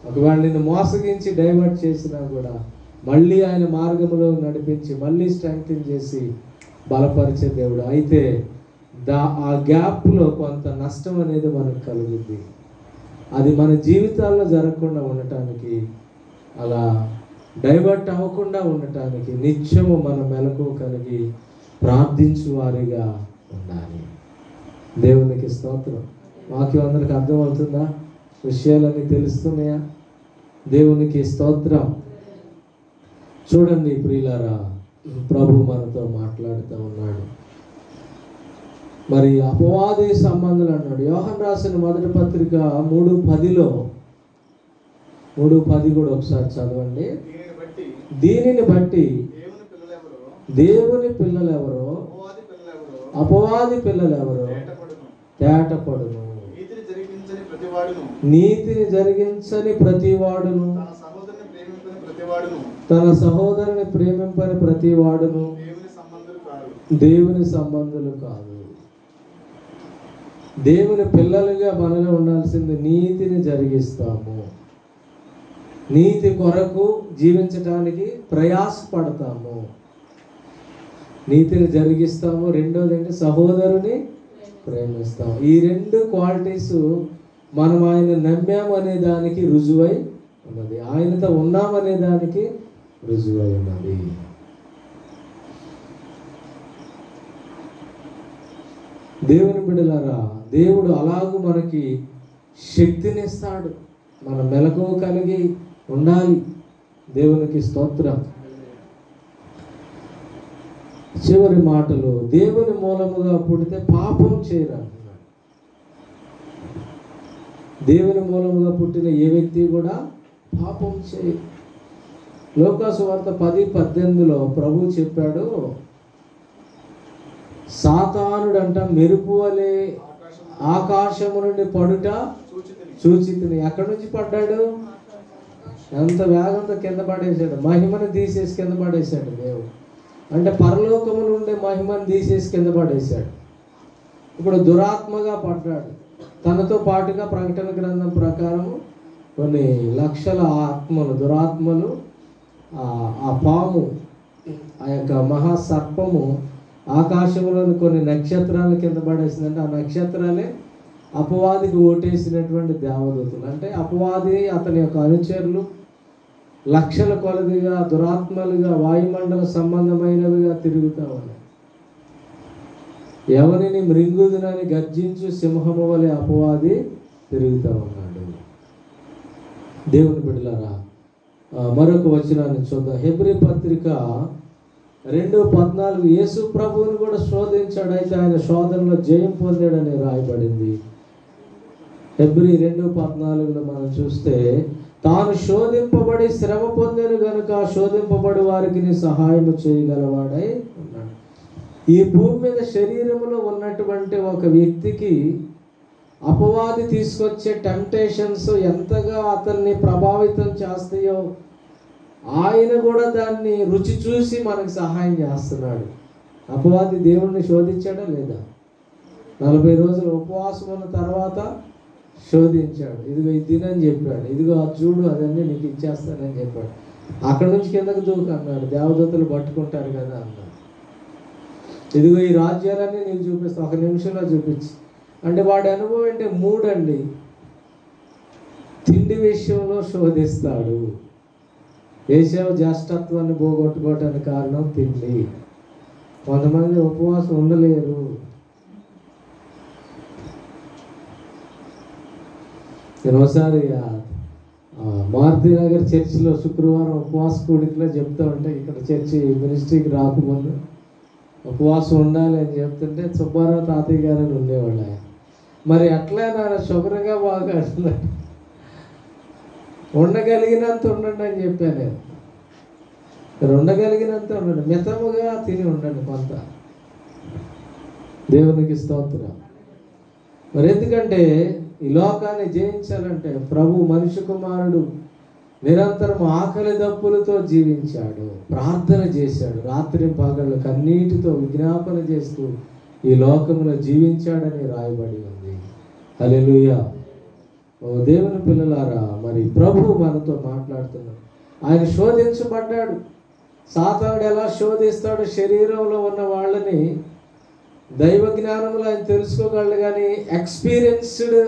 ఒకవేళ నిన్ను మోసగించి డైవర్ట్ చేసినా కూడా మళ్ళీ ఆయన మార్గంలో నడిపించి మళ్ళీ స్ట్రెంగ్తన్ చేసి బలపరిచే దేవుడు. అయితే ఆ గ్యాప్లో కొంత నష్టం అనేది మనకు కలుగుద్ది. అది మన జీవితాల్లో జరగకుండా ఉండటానికి, అలా డైవర్ట్ అవ్వకుండా ఉండటానికి నిత్యము మన మెలకు కలిగి ప్రార్థించు వారిగా ఉండాలి. దేవునికి స్తోత్రం. వాక్యం అందరికి అర్థమవుతుందా? విషయాలన్నీ తెలుస్తున్నాయా? దేవునికి స్తోత్రం. చూడండి ప్రియులారా, ప్రభు మనతో మాట్లాడుతూ ఉన్నాడు. మరి అపవాది సంబంధాలు అన్నాడు. యోహాను రాసిన మొదటి పత్రిక 3:10 కూడా ఒకసారి చదవండి. దీనిని బట్టి దేవుని పిల్లలెవరో అపవాది పిల్లలెవరో తేటపడును. నీతిని జరిగించని ప్రతివాడును, తన సహోదరుని ప్రేమింపని ప్రతివాడును దేవుని సంబంధులు కాదు. దేవుని పిల్లలుగా మనలో ఉండాల్సింది నీతిని జరిగిస్తాము, నీతి కొరకు జీవించటానికి ప్రయాసపడతాము, నీతిని జరిగిస్తాము. రెండోది అంటే సహోదరుని ప్రేమిస్తాము. ఈ రెండు క్వాలిటీస్ మనం ఆయన నమ్మాము అనే దానికి రుజువై ఉన్నది, ఆయనతో ఉన్నామనే దానికి రుజువై ఉన్నది. దేవుని బిడ్డలారా, దేవుడు అలాగూ మనకి శక్తినిస్తాడు. మన మెలకువ కలిగి ఉండాలి. దేవునికి స్తోత్రం. చివరి మాటలు, దేవుని మూలముగా పుడితే పాపం చేయరాదు. దేవుని మూలముగా పుట్టిన ఏ వ్యక్తి కూడా పాపం చేయదు. లోకాసు వార్త 10:18 ప్రభు చెప్పాడు, సాతానుడంట మెరుపు వలె ఆకాశము నుండి పడుట చూచితిని. ఎక్కడి నుంచి పడ్డాడు? ఎంత వేగంతో కింద పడేశాడు. మహిమను తీసేసి కింద పడేశాడు దేవుడు. అంటే పరలోకము నుండి మహిమను తీసేసి కింద పడేశాడు. ఇప్పుడు దురాత్మగా పడ్డాడు. తనతో పాటుగా ప్రకటన గ్రంథం ప్రకారము కొన్ని లక్షల ఆత్మలు, దురాత్మలు, ఆ పాము, ఆ యొక్క మహాసర్పము ఆకాశంలోని కొన్ని నక్షత్రాల కింద పడేసిందంటే ఆ నక్షత్రాలే అపవాదికి ఓటేసినటువంటి దేవదూతలు. అంటే అపవాది అతని యొక్క అనుచరులు లక్షల కొలదిగా దురాత్మలుగా వాయుమండల సంబంధమైనవిగా తిరుగుతూ ఉన్నాయి. ఎవరిని మృంగుదునని గర్జించు సింహము వలె అపవాది తిరుగుతూ ఉన్నాడు. దేవుని బిడ్డలారా, మరొక వచనాన్ని చూద్దాం. హెబ్రీ పత్రిక 2:14 యేసు ప్రభువుని కూడా శోధించాడు, అయితే ఆయన శోధనలో జయం పొందాడని రాయబడింది. హెబ్రీ 2:14 మనం చూస్తే తాను శోధింపబడి శ్రమ పొందెను గనుక శోధింపబడి వారికి నీ సహాయం చేయగలవాడై ఉన్నాడు. ఈ భూమి మీద శరీరంలో ఉన్నటువంటి ఒక వ్యక్తికి అపవాది తీసుకొచ్చే టెంప్టేషన్స్ ఎంతగా అతన్ని ప్రభావితం చేస్తాయో ఆయన కూడా దాన్ని రుచి చూసి మనకు సహాయం చేస్తున్నాడు. అపవాది దేవుణ్ణి శోధించాడా లేదా? 40 రోజులు ఉపవాసం ఉన్న తర్వాత శోధించాడు. ఇదిగో ఇది తినని చెప్పాడు, ఇదిగో అది చూడు అదన్నీ నీకు ఇచ్చేస్తానని చెప్పాడు. అక్కడి నుంచి కిందకు దూకు అన్నాడు, దేవదూతలు పట్టుకుంటారు కదా అన్నాడు. ఇదిగో ఈ రాజ్యాలన్నీ నీకు చూపిస్తా, 1 నిమిషంలో చూపించి అంటే వాడి అనుభవం అంటే 3 అండి. తిండి విషయంలో శోధిస్తాడు. ఏశావు జ్యేష్ఠత్వాన్ని పోగొట్టుకోవటానికి కారణం తిండి. కొంతమంది ఉపవాసం ఉండలేరు. నేను ఒకసారి మారుతి నగర్ చర్చిలో శుక్రవారం ఉపవాస కూడికలో చెప్తా ఉంటే, ఇక్కడ చర్చి మినిస్ట్రీకి రాకముందు ఉపవాసం ఉండాలి అని చెప్తుంటే సుబ్బారావు తాతయ్య గారు అని ఉండేవాళ్ళు. ఆయన మరి అట్లా నా షుగర్గా బాగా అంటున్నాడు. ఉండగలిగినంత ఉండండి అని చెప్పాను నేను. మీరు ఉండగలిగినంత ఉండండి, మితముగా తిని ఉండండి కొంత. దేవునికి స్తోత్రం. మరి ఎందుకంటే ఈ లోకాన్ని జయించాలంటే ప్రభు మనిషి కుమారుడు నిరంతరం ఆకలి దప్పులతో జీవించాడు, ప్రార్థన చేశాడు, రాత్రి పగళ్ళు కన్నీటితో విజ్ఞాపన చేస్తూ ఈ లోకంలో జీవించాడని రాయబడి ఉంది. హల్లెలూయా. ఓ దేవుని పిల్లలారా, మరి ప్రభు మనతో మాట్లాడుతున్నాడు. ఆయన శోధించబడ్డాడు. సాతానుడు ఎలా శోధిస్తాడు? శరీరంలో ఉన్న వాళ్ళని దైవ జ్ఞానంలో ఆయన తెలుసుకోగలడు, కానీ ఎక్స్పీరియన్స్డ్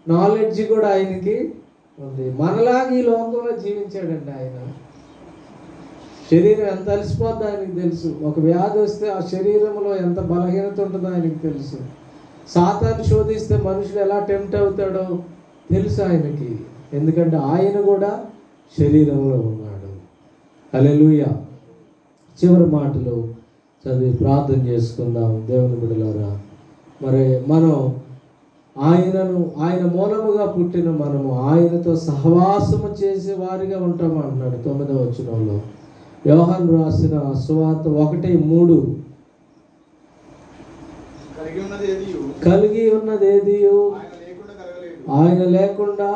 నాలెడ్జ్ కూడా ఆయనకి ఉంది. మనలాగా ఈ లోకంలో జీవించాడండి ఆయన. శరీరం ఎంత అలసిపోద్దో ఆయనకి తెలుసు. ఒక వ్యాధి వస్తే ఆ శరీరంలో ఎంత బలహీనత ఉంటుందో ఆయనకి తెలుసు. సాతాను శోధిస్తే మనుషులు ఎలా టెంప్ట్ అవుతాడో తెలుసు ఆయనకి, ఎందుకంటే ఆయన కూడా శరీరంలో ఉన్నాడు. హల్లెలూయా. చివరి మాటలు చదివి ప్రార్థన చేసుకుందాం. దేవుని బిడ్డలారా, మరి మనం ఆయన మూలముగా పుట్టిన మనము ఆయనతో సహవాసము చేసే వారిగా ఉంటాము అంటున్నాడు 9వ వచనంలో. యోహాను రాసిన సువార్త 1:3 కలిగి ఉన్నదేది ఆయన లేకుండా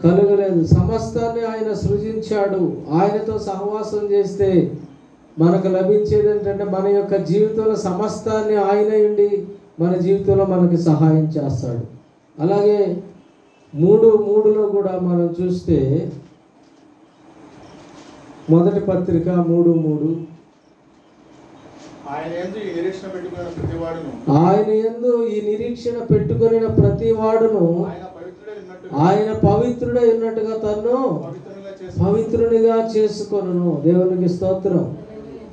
కలగలేదు. సమస్తాన్ని ఆయన సృజించాడు. ఆయనతో సహవాసం చేస్తే మనకు లభించేది ఏంటంటే మన యొక్క జీవితంలో సమస్తాన్ని ఆయన ఉండి మన జీవితంలో మనకి సహాయం చేస్తాడు. అలాగే 3:3లో కూడా మనం చూస్తే మొదటి పత్రిక 3:3 ఆయన యందు ఈ నిరీక్షణ పెట్టుకొనిన ప్రతి వాడును ఆయన పవిత్రుడై ఉన్నట్టుగా తన్ను పవిత్రునిగా చేసుకొనును. దేవునికి స్తోత్రం.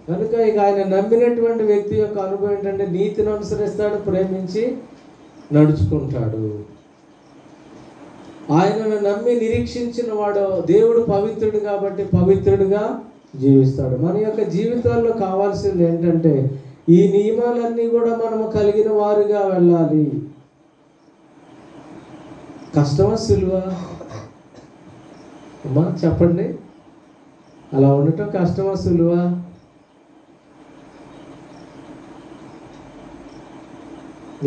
కనుక ఇక ఆయన నమ్మినటువంటి వ్యక్తి యొక్క అనుభవం ఏంటంటే నీతిని అనుసరిస్తాడు, ప్రేమించి నడుచుకుంటాడు. ఆయనను నమ్మి నిరీక్షించిన వాడు దేవుడు పవిత్రుడు కాబట్టి పవిత్రుడిగా జీవిస్తాడు. మన యొక్క జీవితాల్లో కావాల్సింది ఏంటంటే ఈ నియమాలన్నీ కూడా మనము కలిగిన వారుగా వెళ్ళాలి. కష్టమా సులువా అమ్మా చెప్పండి? అలా ఉండటం కష్టమా సులువా?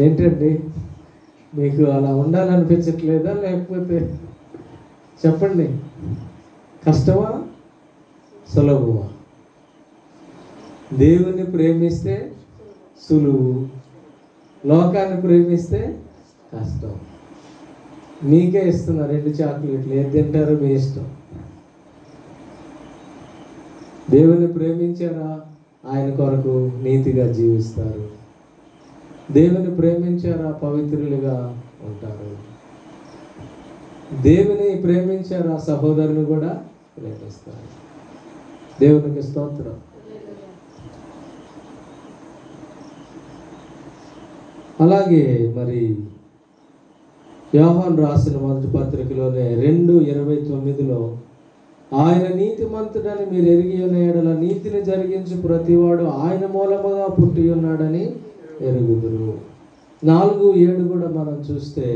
ఏంటండి మీకు అలా ఉండాలనిపించట్లేదా? లేకపోతే చెప్పండి, కష్టమా సులభమా? దేవుణ్ణి ప్రేమిస్తే సులువు, లోకాన్ని ప్రేమిస్తే కష్టం. మీకే ఇస్తున్నా 2 చాక్లెట్లు, ఏది తింటారో మీ ఇష్టం. దేవుని ప్రేమించారా ఆయన కొరకు నీతిగా జీవిస్తారు. దేవుని ప్రేమించారా పవిత్రులుగా ఉంటారు. దేవుని ప్రేమించారా సహోదరుని కూడా ప్రేమిస్తారు. దేవునికి స్తోత్రం. అలాగే మరి యోహాను రాసిన మొదటి పత్రికలోనే 2:29లో ఆయన నీతిమంతుడని మీరు ఎరిగి ఉన్న ఎడల నీతిని జరిగించు ప్రతివాడు ఆయన మూలముగా పుట్టి ఉన్నాడని ఎరుగుదురు. 4:7 కూడా మనం చూస్తే,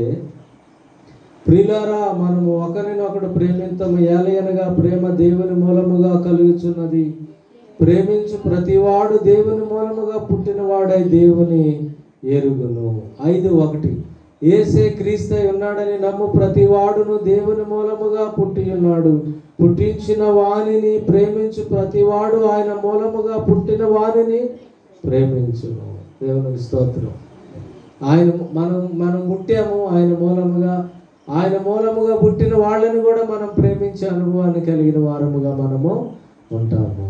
ప్రియులారా మనము ఒకరినొకడు ప్రేమింతము, ఏలయనగా ప్రేమ దేవుని మూలముగా కలుగుచున్నది. ప్రేమించు ప్రతివాడు దేవుని మూలముగా పుట్టినవాడై దేవుని ఎరుగును. 5:1 యేసే క్రీస్తై ఉన్నాడని నమ్ము ప్రతివాడును దేవుని మూలముగా పుట్టి ఉన్నాడు. పుట్టించిన వానిని ప్రేమించు ప్రతివాడు ఆయన మూలముగా పుట్టిన వానిని ప్రేమించును. దేవునికి స్తోత్రం. ఆయన మనం పుట్టాము ఆయన మూలముగా పుట్టిన వాళ్ళని కూడా మనం ప్రేమించే అనుభవాన్ని కలిగిన వారముగా మనము ఉంటాము.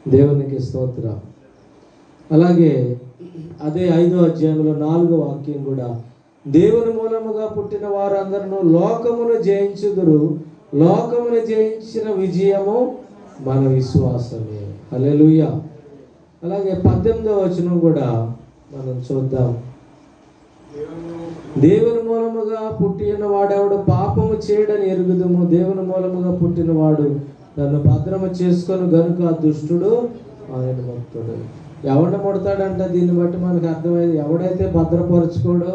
దేవునికి స్తోత్రం. అలాగే అదే 5వ అధ్యాయంలో 4వ వాక్యం కూడా, దేవుని మూలముగా పుట్టిన వారందరూ లోకమును జయించుదురు, లోకమును జయించిన విజయము మన విశ్వాసమే. హల్లెలూయా. అలాగే 18వ వచనం కూడా మనం చూద్దాం. దేవుని మూలముగా పుట్టిన వాడెవడు పాపము చేయడని ఎరుగుదుము. దేవుని మూలముగా పుట్టినవాడు తను భద్రము చేసుకొని గనుక దుష్టుడు ఆయన ముక్తుడు. ఎవరిని ముడతాడంట? దీన్ని బట్టి మనకు అర్థమైంది, ఎవడైతే భద్రపరుచుకోడో,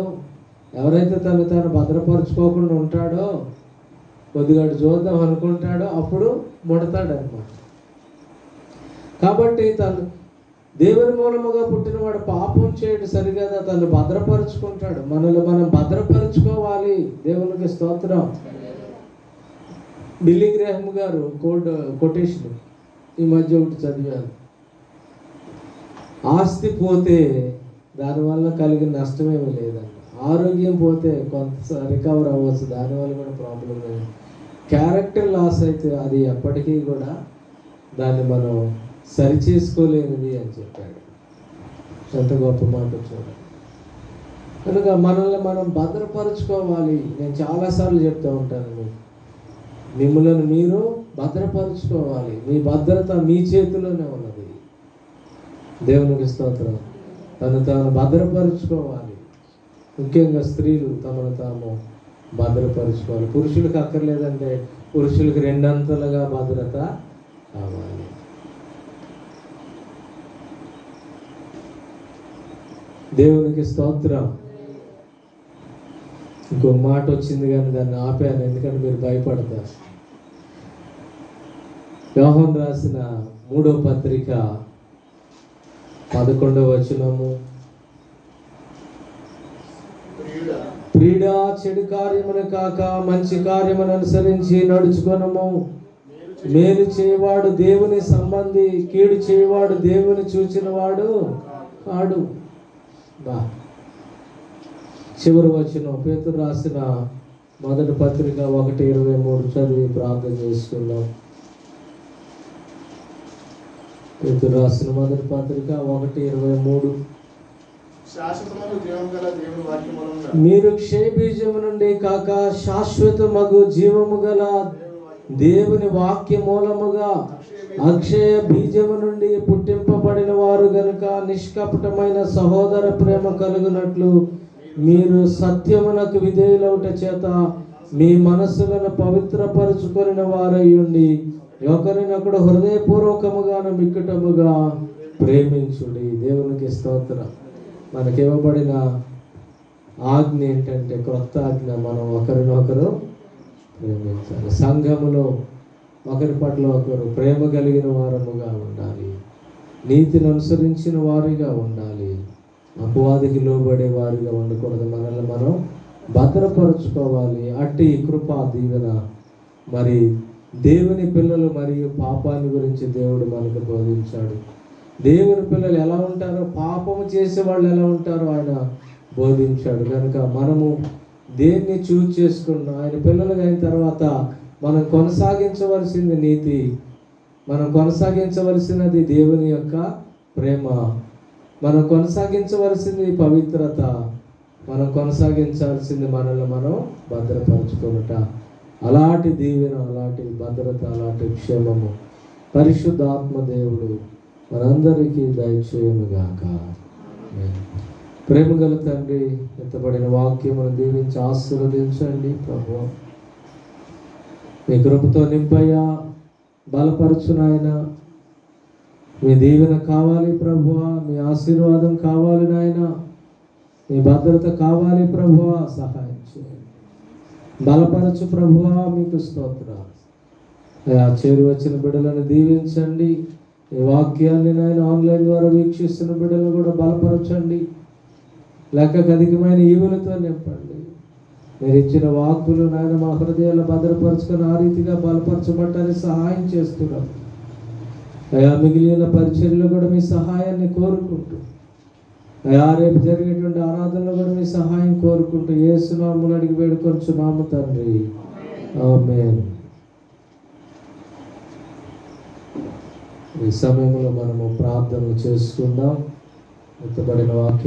ఎవరైతే తను భద్రపరుచుకోకుండా ఉంటాడో, కొద్దిగా చూద్దాం అనుకుంటాడో అప్పుడు ముడతాడనమాట. కాబట్టి తను దేవుని మూలముగా పుట్టినవాడు పాపం చేయడు సరిగదా, తను భద్రపరుచుకుంటాడు. మనల్ని మనం భద్రపరుచుకోవాలి. దేవునికి స్తోత్రం. బిల్లీ గ్రాహం గారు కొటేషన్ ఈ మధ్య ఒకటి చదివాను. ఆస్తి పోతే దానివల్ల కలిగిన నష్టమేమీ లేదండి. ఆరోగ్యం పోతే కొంత రికవర్ అవ్వచ్చు, దానివల్ల కూడా ప్రాబ్లం లేదు. క్యారెక్టర్ లాస్ అయితే అది ఎప్పటికీ కూడా దాన్ని మనం సరిచేసుకోలేనిది అని చెప్పాడు. ఎంత గొప్ప మాట చూడండి. కనుక మనల్ని మనం భద్రపరుచుకోవాలి. నేను చాలాసార్లు చెప్తూ ఉంటాను, మిమ్మల్ని మీరు భద్రపరుచుకోవాలి. మీ భద్రత మీ చేతిలోనే ఉన్నది. దేవునికి స్తోత్రం. తాను భద్రపరుచుకోవాలి. ముఖ్యంగా స్త్రీలు తమను తాము భద్రపరుచుకోవాలి. పురుషులకు అక్కర్లేదంటే పురుషులకు 2 అంతలుగా భద్రత కావాలి. దేవునికి స్తోత్రం. ఇంకో మాట వచ్చింది కానీ దాన్ని ఆపాను, ఎందుకంటే మీరు భయపడతారు. యోహాను రాసిన 3వ పత్రిక 11వ వచనము, ప్రియుడా చెడు కార్యమును కాక మంచి కార్యమును అనుసరించి నడుచుకొనము. మేలు చేయవాడు దేవుని సంబంధి, కీడు చేయవాడు దేవుని చూచిన వాడు కాడు. చివరి వచనం పేతురు రాసిన 1వ పత్రిక 1:23 చదివి ప్రార్థన చేసుకుందాం. పేతురు రాసిన 1వ పత్రిక 1:23, మీరు క్షయబీజము నుండి కాక శాశ్వతమగు జీవము గల దేవుని వాక్య మూలముగా అక్షయ బీజము నుండి పుట్టింపబడిన వారు గనుక నిష్కపటమైన సహోదర ప్రేమ కలుగునట్లు మీరు సత్యమునకు విధేయులవుట చేత మీ మనస్సులను పవిత్రపరుచుకొనిన వారై ఉండి ఒకరినొకడు హృదయపూర్వకముగాను మిక్కుటముగా ప్రేమించుడి. దేవునికి స్తోత్రం. మనకివ్వబడిన ఆజ్ఞ ఏంటంటే క్రొత్త ఆజ్ఞ, మనం ఒకరినొకరు ప్రేమించాలి. సంఘములో ఒకరి పట్ల ఒకరు ప్రేమ కలిగిన వారముగా ఉండాలి. నీతిని అనుసరించిన వారిగా ఉండాలి. అపవాదికి లోబడే వారిగా ఉండకూడదు. మనల్ని మనం భద్రపరుచుకోవాలి. అట్టి కృపా దీవెన మరి దేవుని పిల్లలు మరియు పాపాన్ని గురించి దేవుడు మనకు బోధించాడు. దేవుని పిల్లలు ఎలా ఉంటారో, పాపము చేసే వాళ్ళు ఎలా ఉంటారో ఆయన బోధించాడు. కనుక మనము దేన్ని చూజ్ చేసుకున్నాం, ఆయన పిల్లలుగా అయిన తర్వాత మనం కొనసాగించవలసింది నీతి, మనం కొనసాగించవలసినది దేవుని యొక్క ప్రేమ, మనం కొనసాగించవలసింది పవిత్రత, మనం కొనసాగించాల్సింది మనల్ని మనం భద్రపరచుకునుట. అలాంటి దీవెన, అలాంటి భద్రత, అలాంటి క్షేమము పరిశుద్ధాత్మ దేవుడు మనందరికీ దయచేయునుగాక. ప్రేమ గల తండ్రి, ఎత్తబడిన వాక్యమును దీవించి ఆశీర్వదించండి ప్రభువా. మీ కృపతో నింపయ్యా. బలపరచు నాయన. మీ దీవెన కావాలి ప్రభువా, మీ ఆశీర్వాదం కావాలి నాయన, మీ భద్రత కావాలి ప్రభువా, సహాయం చేయండి. బలపరచు ప్రభువా, మీకు స్తోత్రాలు. అయా చేరి వచ్చిన బిడ్డలను దీవించండి. ఈ వాక్యాన్ని నాయన ఆన్లైన్ ద్వారా వీక్షిస్తున్న బిడ్డలను కూడా బలపరచండి. లెక్కకు అధికమైన ఈవులతో నింపండి. మీరు ఇచ్చిన వాక్కులు నాయన మా హృదయాల్లో భద్రపరచుకొని ఆ రీతిగా బలపరచబట్టానికి సహాయం చేస్తున్నాం. అయా మిగిలిన పరిచర్యలో కూడా మీ సహాయాన్ని కోరుకుంటూ, అయా రేపు జరిగేటువంటి ఆరాధనలో కూడా మీ సహాయం కోరుకుంటూ యేసు నామమున అడిగి వేడుకొంచున్నాము తండ్రి, ఆమేన్. ఈ సమయంలో మనము ప్రార్థనలు చేసుకుందాం. ఎత్తబడిన వాక్యం